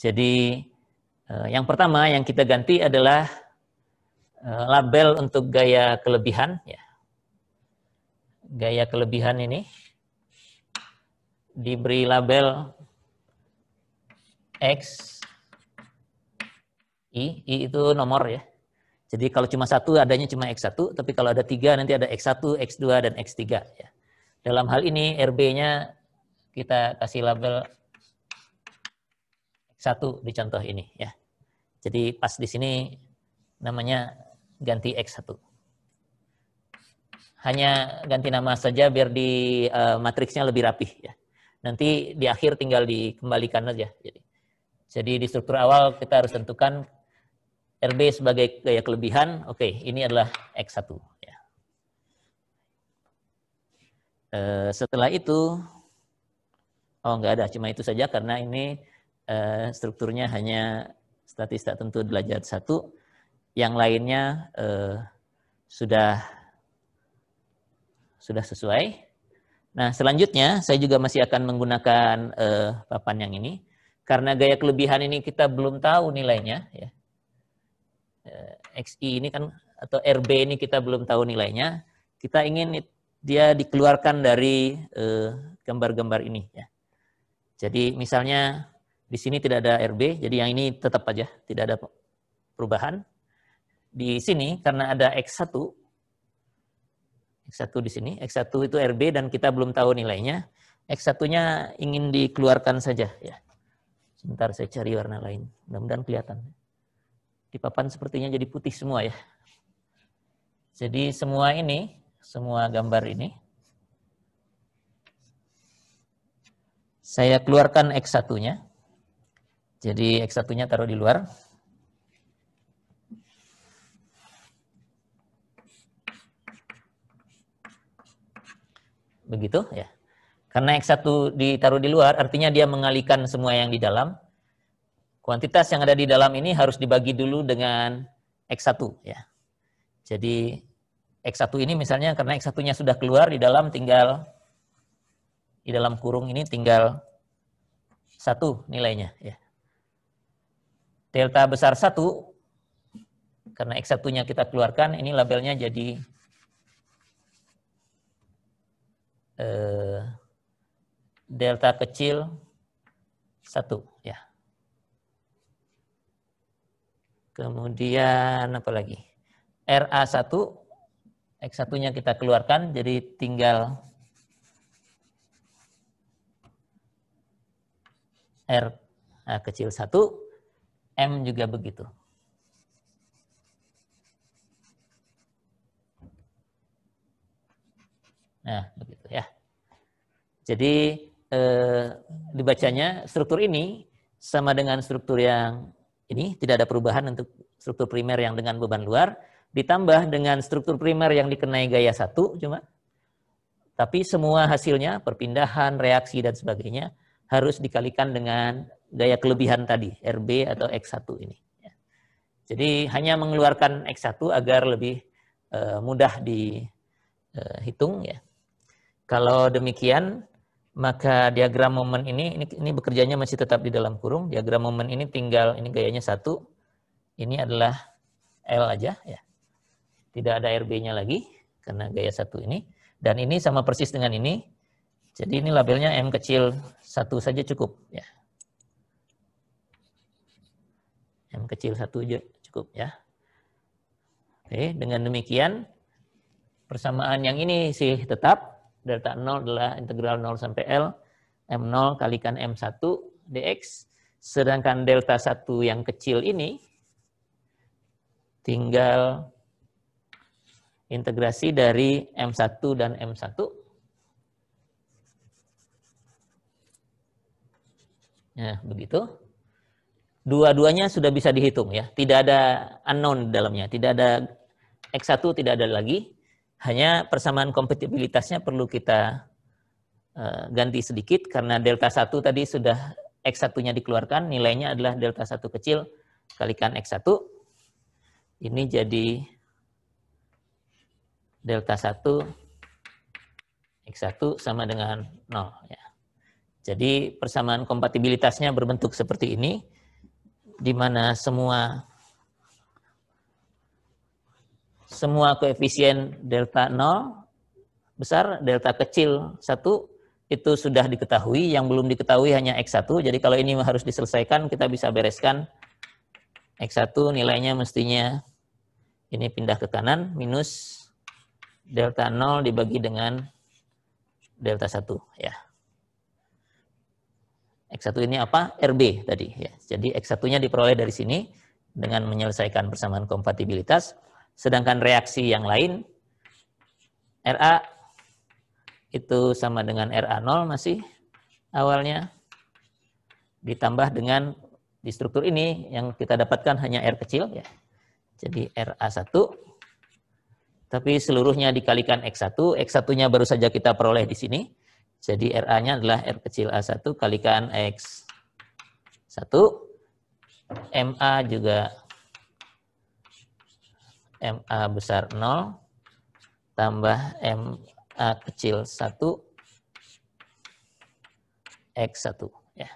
Jadi yang pertama yang kita ganti adalah label untuk gaya kelebihan. Ya. Gaya kelebihan ini diberi label X, I itu nomor ya. Jadi kalau cuma satu adanya cuma X1, tapi kalau ada 3 nanti ada X1, X2, dan X3. Ya. Dalam hal ini RB-nya kita kasih label X1 di contoh ini. Ya. Jadi pas di sini namanya ganti X1. Hanya ganti nama saja biar di matriksnya lebih rapih. Ya. Nanti di akhir tinggal dikembalikan saja. Jadi di struktur awal kita harus tentukan RB sebagai gaya kelebihan, oke, ini adalah X1. Ya. Setelah itu, nggak ada, cuma itu saja karena ini strukturnya hanya statis tak tentu derajat 1, yang lainnya sudah sesuai. Nah, selanjutnya saya juga masih akan menggunakan papan yang ini, karena gaya kelebihan ini kita belum tahu nilainya, ya. XI ini kan atau RB ini kita belum tahu nilainya, kita ingin dia dikeluarkan dari gambar-gambar ini ya. Jadi misalnya di sini tidak ada RB, jadi yang ini tetap aja tidak ada perubahan. Di sini karena ada X1 di sini, X1 itu RB dan kita belum tahu nilainya, X1-nya ingin dikeluarkan saja ya. Sebentar saya cari warna lain, mudah-mudahan kelihatan. Di papan sepertinya jadi putih semua ya. Jadi semua gambar ini, saya keluarkan X1-nya. Jadi X1-nya taruh di luar. Begitu ya. Karena X1 ditaruh di luar, artinya dia mengalihkan semua yang di dalam. Kuantitas yang ada di dalam ini harus dibagi dulu dengan X1 ya. Jadi X1 ini misalnya karena X1-nya sudah keluar di dalam kurung ini tinggal 1 nilainya ya. Delta besar 1 karena X1-nya kita keluarkan, ini labelnya jadi delta kecil 1 ya. Kemudian apa lagi? RA1, X1-nya kita keluarkan, jadi tinggal R kecil 1, M juga begitu. Nah, begitu ya. Jadi dibacanya struktur ini sama dengan struktur yang ini, tidak ada perubahan untuk struktur primer yang dengan beban luar, ditambah dengan struktur primer yang dikenai gaya 1 cuma. Tapi semua hasilnya, perpindahan, reaksi, dan sebagainya, harus dikalikan dengan gaya kelebihan tadi, RB atau X1 ini. Jadi hanya mengeluarkan X1 agar lebih mudah dihitung ya. Kalau demikian, maka diagram momen ini bekerjanya masih tetap di dalam kurung. Diagram momen ini tinggal, ini gayanya 1. Ini adalah L aja ya. Tidak ada RB-nya lagi karena gaya 1 ini. Dan ini sama persis dengan ini. Jadi ini labelnya M kecil 1 saja cukup ya. M kecil 1 aja cukup ya. Oke, dengan demikian persamaan yang ini sih tetap. Delta 0 adalah integral 0 sampai L, M0 kalikan M1 dx, sedangkan delta 1 yang kecil ini tinggal integrasi dari M1 dan M1. Nah, begitu. Dua-duanya sudah bisa dihitung ya, tidak ada unknown di dalamnya, tidak ada X1, tidak ada lagi. Hanya persamaan kompatibilitasnya perlu kita ganti sedikit karena delta 1 tadi sudah X1-nya dikeluarkan, nilainya adalah delta 1 kecil kalikan X1. Ini jadi delta 1 X1 sama dengan 0 ya. Jadi persamaan kompatibilitasnya berbentuk seperti ini. di mana semua koefisien delta 0 besar, delta kecil 1 itu sudah diketahui, yang belum diketahui hanya X1. Jadi kalau ini harus diselesaikan, kita bisa bereskan X1 nilainya mestinya ini pindah ke kanan, minus delta 0 dibagi dengan delta 1 ya. X1 ini apa? RB tadi ya. Jadi X1-nya diperoleh dari sini dengan menyelesaikan persamaan kompatibilitas. Sedangkan reaksi yang lain RA itu sama dengan RA0 masih awalnya, ditambah dengan di struktur ini yang kita dapatkan hanya R kecil ya. Jadi RA1, tapi seluruhnya dikalikan X1, X1-nya baru saja kita peroleh di sini. Jadi RA-nya adalah R kecil A1 kalikan X1, MA juga MA besar 0, tambah MA kecil 1, X1. Ya.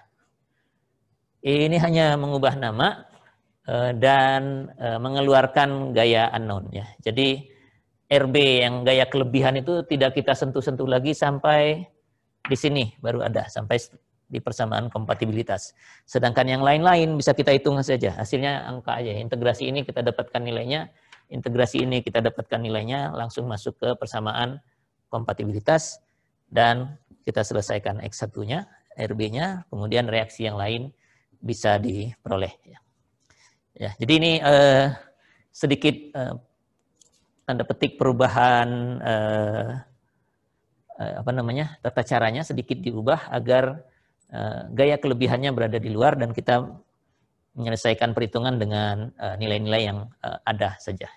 Ini hanya mengubah nama dan mengeluarkan gaya unknown. Ya. Jadi RB yang gaya kelebihan itu tidak kita sentuh-sentuh lagi sampai di sini baru ada, sampai di persamaan kompatibilitas. Sedangkan yang lain-lain bisa kita hitung saja. Hasilnya angka aja. Integrasi ini kita dapatkan nilainya, integrasi ini kita dapatkan nilainya, langsung masuk ke persamaan kompatibilitas, dan kita selesaikan X1-nya, RB-nya, kemudian reaksi yang lain bisa diperoleh. Ya, jadi ini sedikit tanda petik perubahan tata caranya sedikit diubah agar gaya kelebihannya berada di luar dan kita menyelesaikan perhitungan dengan nilai-nilai yang ada saja.